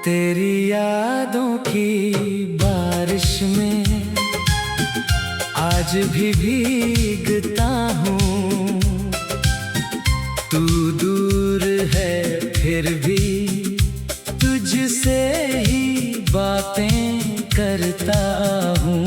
तेरी यादों की बारिश में आज भी भीगता हूँ। तू दूर है फिर भी तुझसे ही बातें करता हूँ।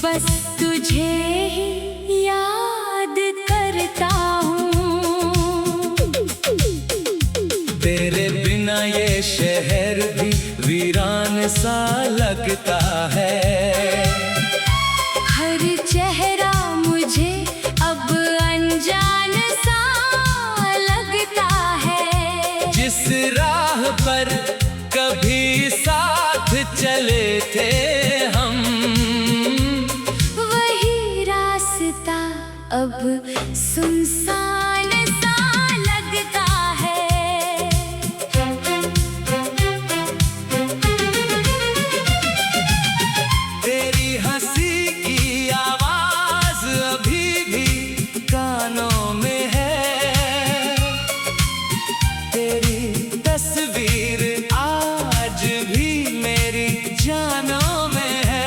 बस तुझे ही याद करता हूँ। तेरे बिना ये शहर भी वीरान सा लगता है। हर चेहरा मुझे अब अनजान सा लगता है। जिस राह पर कभी साथ चले थे हम, अब सुनसान सा लगता है। तेरी हंसी की आवाज अभी भी कानों में है। तेरी तस्वीर आज भी मेरी जानों में है।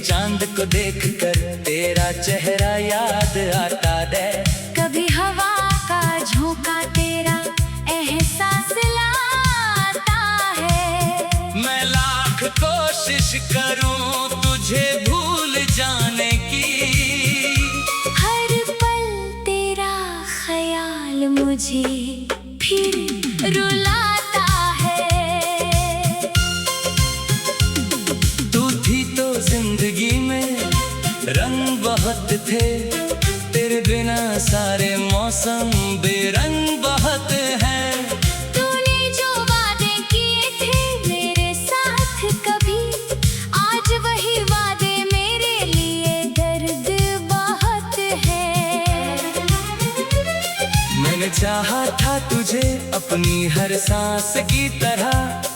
चांद को देखकर तेरा चेहरा याद आता है। कभी हवा का झोंका तेरा एहसास लाता है। मैं लाख कोशिश करूं तुझे भूल जाने की, हर पल तेरा ख्याल मुझे फिर रुलाता है। तू थी तो जिंदगी में रंग बहुत थे। तेरे बिना सारे मौसम बेरंग बहुत हैं। तूने जो वादे किए थे मेरे साथ कभी, आज वही वादे मेरे लिए दर्द बहुत है। मैंने चाहा था तुझे अपनी हर सांस की तरह।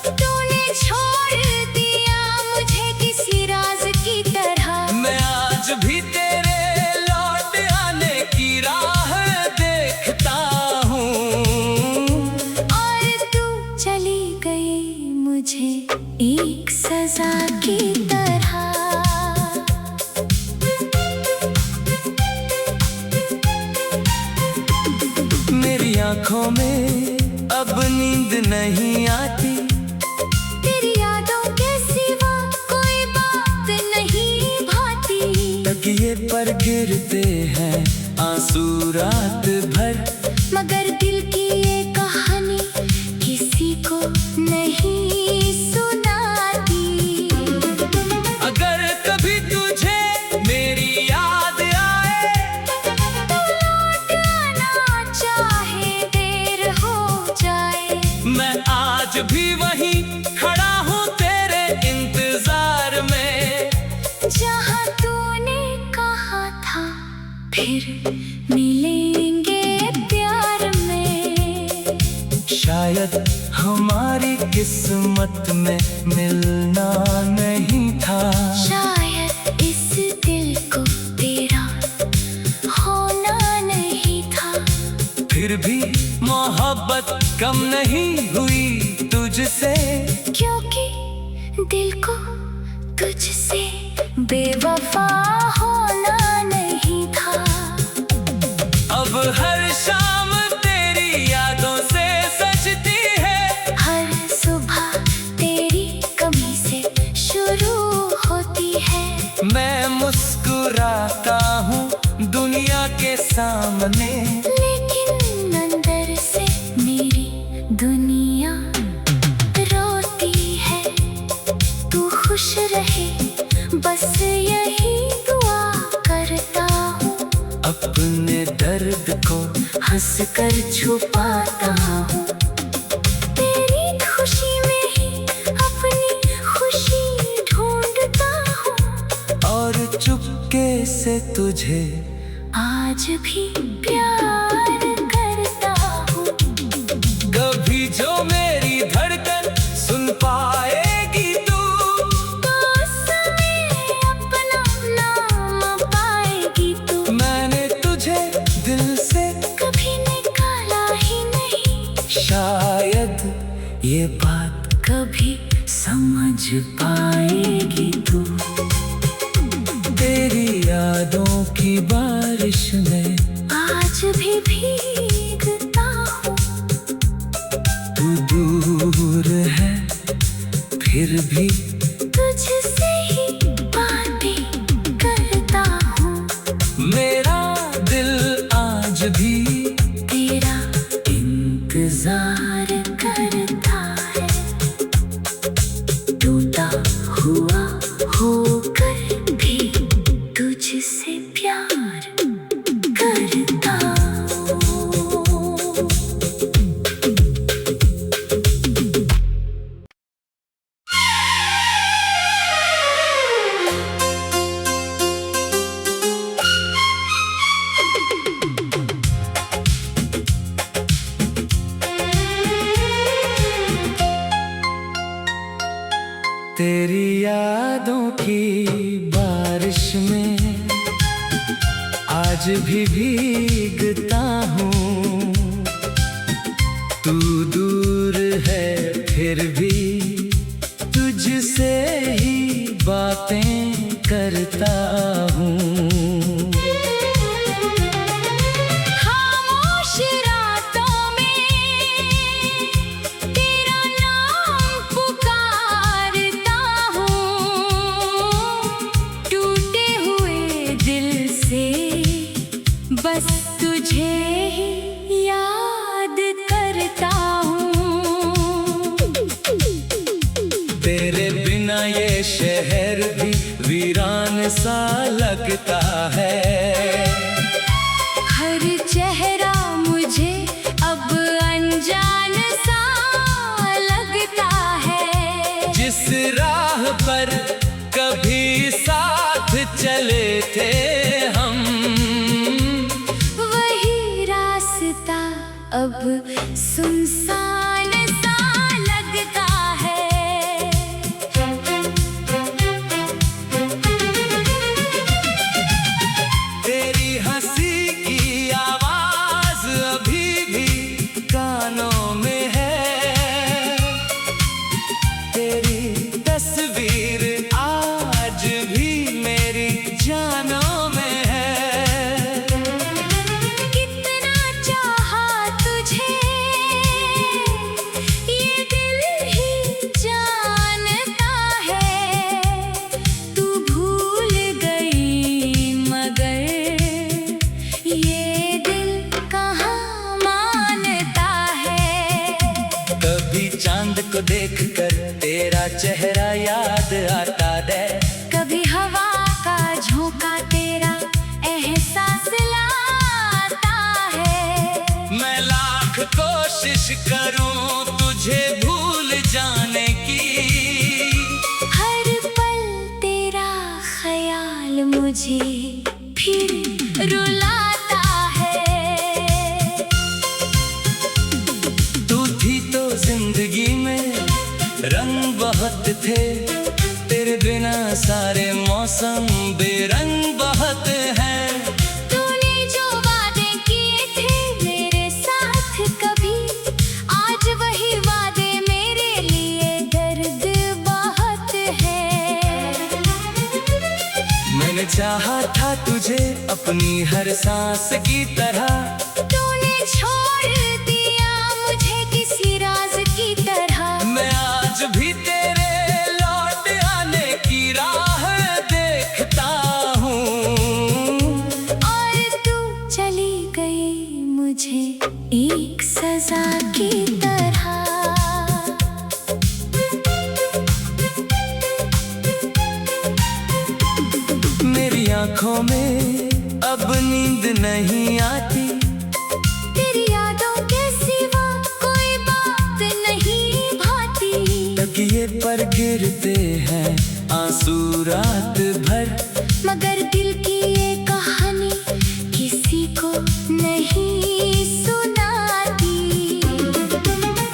तूने छोड़ दिया मुझे किसी राज की तरह। मैं आज भी तेरे लौट आने की राह देखता हूँ। और तू चली गई मुझे एक सजा की तरह। मेरी आँखों में अब नींद नहीं आती। तेरी यादों के सिवा कोई बात नहीं भाती। तकिए पर गिरते हैं आंसू रात भर, मगर दिल की ये कहानी किसी को नहीं सुनाती। अगर कभी तुझे मेरी याद आए, तो लौट आना चाहे देर हो जाए। मैं आज भी वहीं खड़ा हूँ तेरे इंतजार में। जहाँ तूने कहा था फिर मिलेंगे प्यार में। शायद हमारी किस्मत में मिलना नहीं था। शायद इस दिल को तेरा होना नहीं था। फिर भी मोहब्बत कम नहीं हुई तुझसे, क्योंकि दिल को तुझसे बेवफा होना नहीं था। अब हर शाम तेरी यादों से सजती है। हर सुबह तेरी कमी से शुरू होती है। मैं मुस्कुराता हूँ दुनिया के सामने, लेकिन अंदर से मेरी दुनिया रोती है। तू खुश रहे बस यही दुआ करता हूँ। हंस कर छुपाता हूँ। तेरी खुशी में ही अपनी खुशी ढूंढता हूँ। और चुपके से तुझे आज भी प्यार करता हूँ। कभी जो मेरी धड़कन सुन पाएगी तू, तो समय अपना नाम पाएगी तू। मैंने तुझे दिल से कभी निकाला ही नहीं। शायद ये बात कभी समझ पाएगी तू। तेरी यादों की बारिश में आज भी भीगता हूँ। तू दूर है फिर भी तुझसे ही बातें करता हूँ। मेरा दिल आज भी तेरा इंतजार करता है। टूटा हुआ होकर भी तुझसे प्यार करता हूँ। तेरी यादों की बारिश में आज भी भीगता हूँ। तू दूर है फिर भी तुझसे ही बातें करता हूँ। खामोश रातों में तेरा नाम पुकारता हूँ। टूटे हुए दिल से बस तुझे ही याद करता हूँ। तेरे बिना ये शहर भी वीरान सा लगता है। हर चेहरा मुझे अब अनजान सा लगता है। जिस राह पर कभी साथ चले थे हम, वही रास्ता अब सुनसान सा लगता है। तेरी हंसी की आवाज अभी भी कानों में है। तेरी तस्वीर आज भी मेरी जानों में है। कितना चाहा तुझे ये दिल ही जानता है। तू भूल गई मगर ये दिल कहाँ मानता है। कभी चांद को देखकर तेरा चेहरा याद आता है। कभी हवा का झोंका तेरा एहसास लाता है। मैं लाख कोशिश करूं तुझे भूल जाने की, हर पल तेरा ख्याल मुझे फिर रुलाता है। तू थी तो जिंदगी में रंग बहुत थे। तेरे बिना सारे मौसम बेरंग बहुत हैं। तूने जो वादे किए थे मेरे साथ कभी, आज वही वादे मेरे लिए दर्द बहुत है। मैंने चाहा था तुझे अपनी हर सांस की तरह। तूने छोड़ दिया मुझे किसी राज की तरह। मैं आज भी तेरे लौट आने की राह देखता हूँ। और तू चली गई मुझे एक सजा की तरह। मेरी आंखों में अब नींद नहीं आती। तेरी तकिए पर गिरते हैं आंसू रात भर, मगर दिल की ये कहानी किसी को नहीं सुनाती।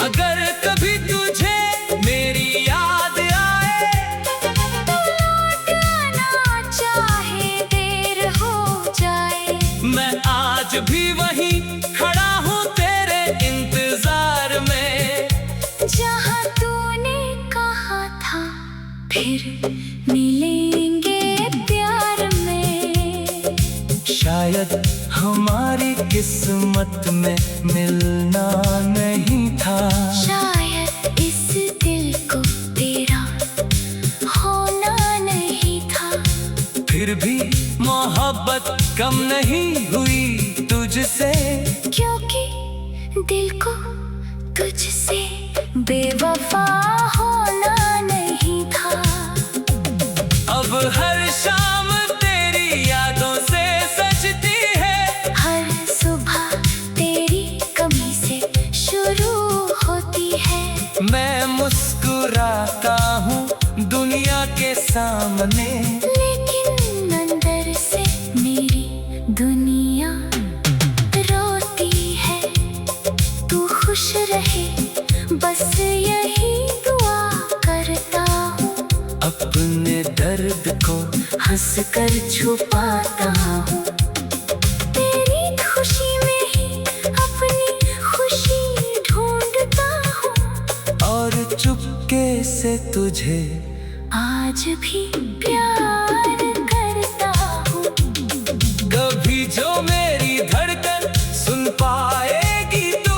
अगर कभी तुझे मेरी याद आए तो लौट आना, चाहे देर हो जाए। मैं आज भी वहीं खड़ा हूँ तेरे इंतजार में, जहाँ तूने कहा था फिर मिलेंगे प्यार में। शायद हमारी किस्मत में मिलना नहीं था, शायद इस दिल को तेरा होना नहीं था। फिर भी मोहब्बत कम नहीं हुई तुझसे, क्योंकि दिल को तुझसे बेवफा होना नहीं था। अब हर शाम तेरी यादों से सजती है, हर सुबह तेरी कमी से शुरू होती है। मैं मुस्कुराता हूँ दुनिया के सामने, लेकिन अंदर से मेरी दुनिया रोती है। तू खुश रहे बस यही दुआ करता हूँ। अपने दर्द को हंस कर छुपाता हूँ, तेरी खुशी में ही अपनी खुशी ढूंढता हूँ। और चुपके से तुझे आज भी प्यार करता हूँ। कभी जो मेरी धड़कन सुन पाएगी तू,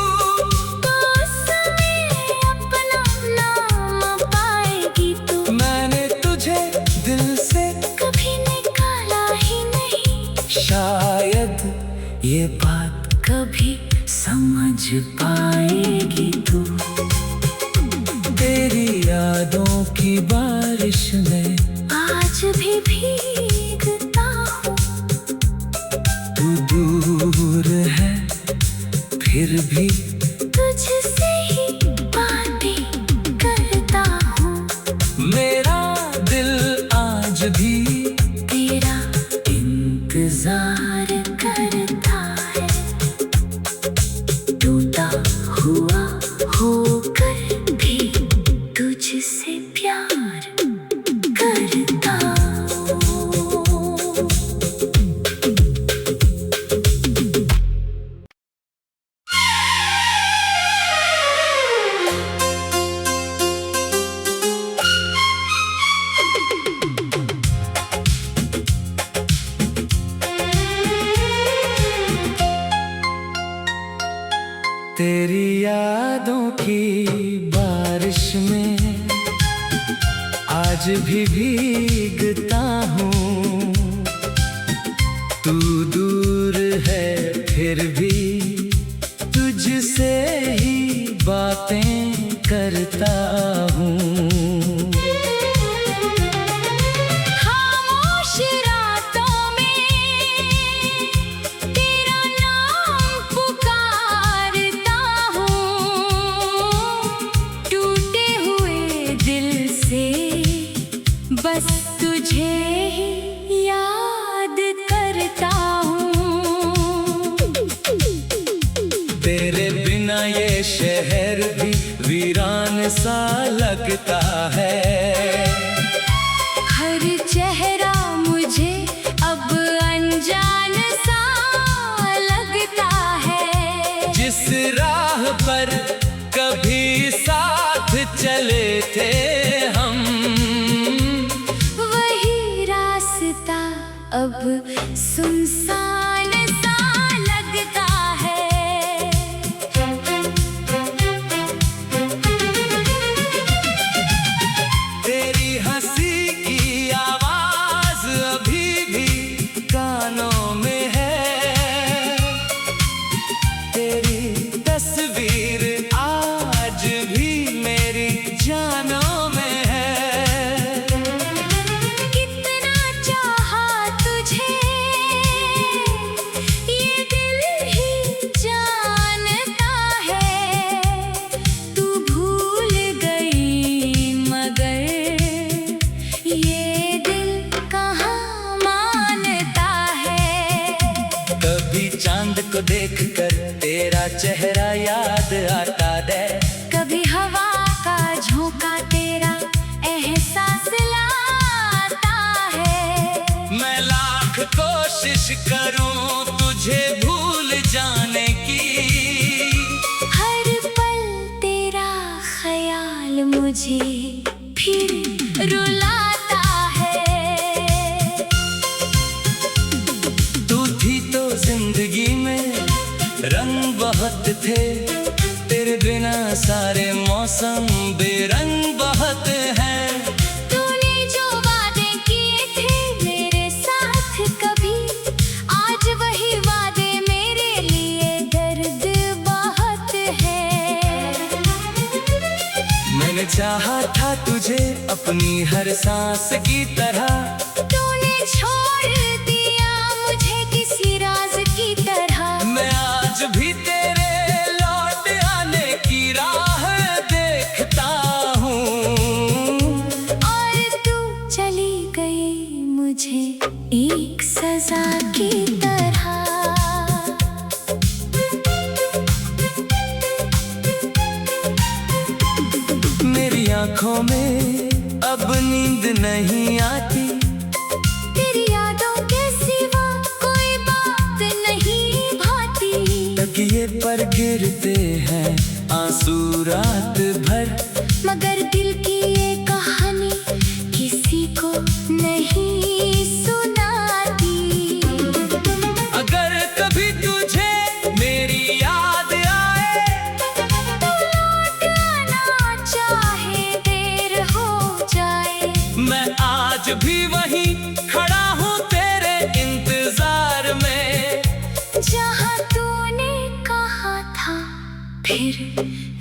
तो समय अपना नाम पाएगी तू। मैंने तुझे दिल से कभी निकाला ही नहीं, शायद ये बात कभी समझ पाएगी तू। तेरी यादों की बारिश में आज भी भीगता हूँ। तू दूर है फिर भी तुझसे ही बातें करता हूँ। मेरा दिल आज भी तेरा इंतजार करता है। टूटा हुआ होकर भी तुझसे प्यार करता हूँ। तेरी यादों की बारिश में आज भी भीगता हूँ। तू दूर है फिर भी तुझसे ही बातें करता हूँ। खामोश रातों में तेरा नाम पुकारता हूँ। टूटे हुए दिल से बस तुझे ही याद करता हूँ। तेरे बिना ये शहर भी वीरान सा लगता है। हर चेहरा मुझे अब अनजान सा लगता है। जिस राह पर कभी साथ चले थे हम, वही रास्ता अब सुनसान सा लगता है। तेरी हंसी की आवाज अभी भी कानों में है। तेरी तस्वीर आज भी मेरी जानों में है। कितना चाहा तुझे चांद को देखकर तेरा चेहरा याद आता है। कभी हवा का झोंका तेरा एहसास लाता है। मैं लाख कोशिश करूं तुझे भूल जाने की, हर पल तेरा ख्याल मुझे फिर रुलाता है। तू थी तो जिंदगी में रंग बहुत थे, तेरे बिना सारे मौसम बेरंग बहुत हैं। तूने जो वादे किए थे मेरे साथ कभी, आज वही वादे मेरे लिए दर्द बहुत है। मैंने चाहा था तुझे अपनी हर सांस की तरह, तूने छोड़ दिया मुझे किसी राज की तरह। मैं आज भी तेरे लौट आने की राह देखता हूँ। और तू चली गई मुझे एक सजा की तरह। मेरी आंखों में अब नींद नहीं आती, तेरी यादों के सिवा कोई बात नहीं भाती। तकिए पर गिरते हैं आंसू रात भर, मगर दिल की ये कहानी किसी को नहीं सुनाती। अगर कभी तुझे मेरी याद आए, तो लौट आना चाहे देर हो जाए। मैं आज भी वहीं खड़ा हूँ तेरे इंतजार में। जहाँ तूने कहा था फिर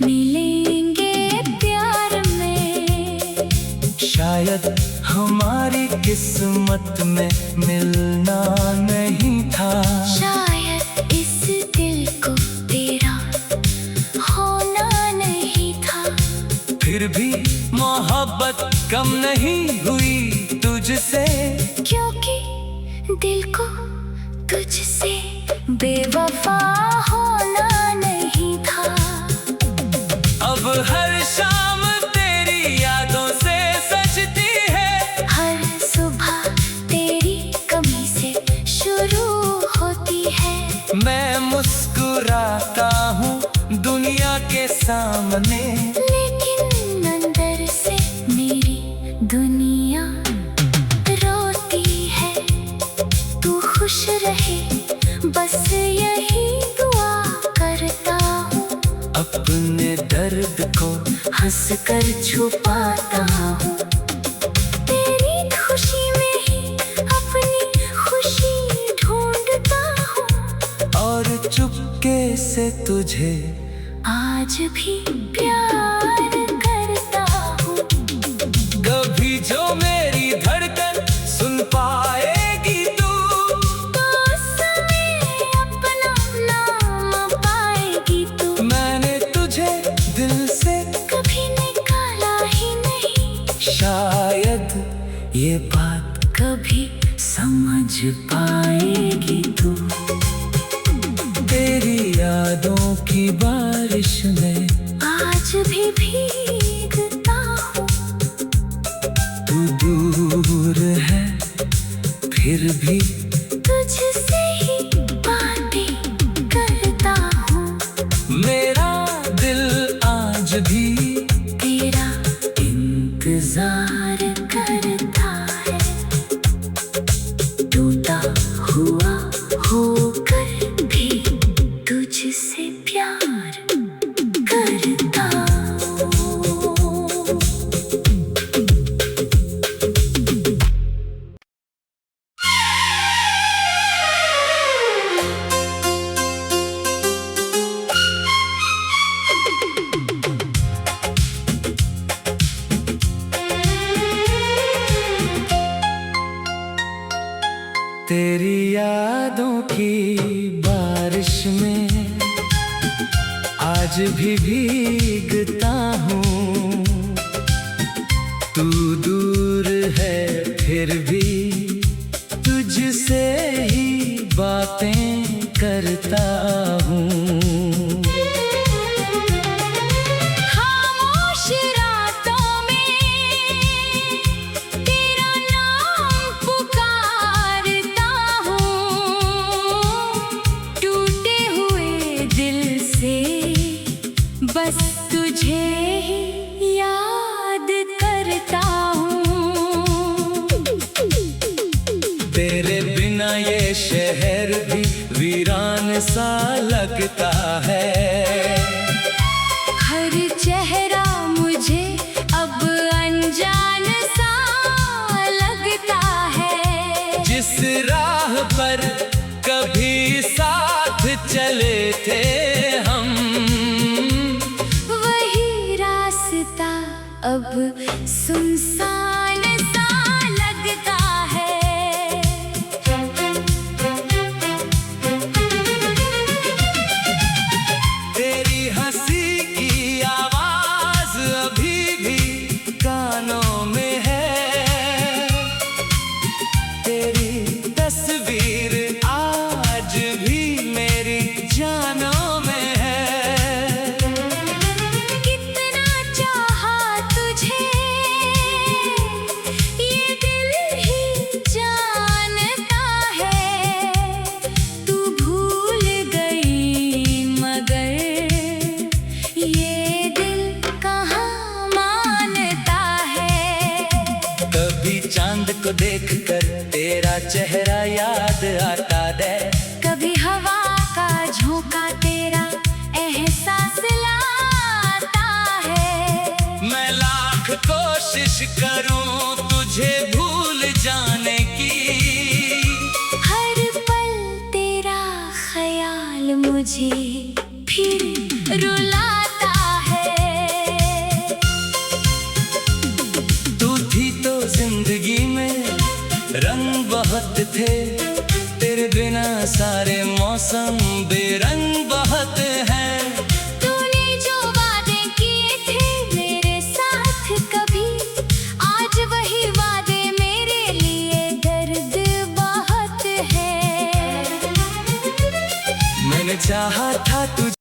मिलेंगे प्यार में, शायद हमारी किस्मत में मिलना नहीं था। शायद इस दिल को तेरा होना नहीं था। फिर भी मोहब्बत कम नहीं हुई तुझसे, क्योंकि दिल को तुझसे बेवफा होना नहीं था। अब हर शाम तेरी यादों से सजती है, हर सुबह तेरी कमी से शुरू होती है। मैं मुस्कुराता हूँ दुनिया के सामने, लेकिन अंदर से मेरी दुनिया रोती है। तू खुश रहे बस यही दुआ करता हूँ। अपने दर्द को हंस कर छुपाता हूँ। तेरी खुशी में ही अपनी खुशी ढूंढता हूँ। और चुपके से तुझे आज भी प्यार करता हूँ। कभी जो मेरी धड़कन सुन पाएगी तू, तो समय अपना नाम पाएगी तू। मैंने तुझे दिल से कभी निकाला ही नहीं, शायद ये बात कभी समझ पाएगी तू। तेरी यादों की बारिश में आज भी भीगता हूँ। तू दूर है फिर भी तुझसे ही बातें करता हूँ। मेरा दिल आज भी तेरा इंतजार करता है। टूटा हुआ होकर भी तुझसे प्यार करता हूँ। तेरी यादों की बारिश में आज भी भीगता हूँ। तू दूर है फिर भी तुझसे ही बातें करता करता हूँ। खामोश रातों में तेरा नाम पुकारता हूँ। टूटे हुए दिल से बस तुझे ही याद करता हूँ। तेरे बिना ये शहर भी वीरान सा लगता है। हर चेहरा मुझे अब अनजान सा लगता है। जिस राह पर कभी साथ चले थे हम, वही रास्ता अब सुनसान सा लगता है। तेरी हंसी की आवाज अभी भी कानों में है। तेरी तस्वीर आज भी मेरी जानों में है। कितना चाहा तुझे ये दिल ही जानता है। तू भूल गई मगर ये दिल कहाँ मानता है। कभी चांद को देखकर तेरा चेहरा याद आता है। कभी हवा का झोंका तेरा एहसास लाता है। मैं लाख कोशिश करूं तुझे भूल जाने की, हर पल तेरा ख्याल मुझे फिर रुलाता है। तू थी तो जिंदगी में रंग बहुत थे। तेरे बिना सारे मौसम बेरंग बहुत हैं। तूने जो वादे किए थे मेरे साथ कभी, आज वही वादे मेरे लिए दर्द बहुत है। मैंने चाहा था तुझे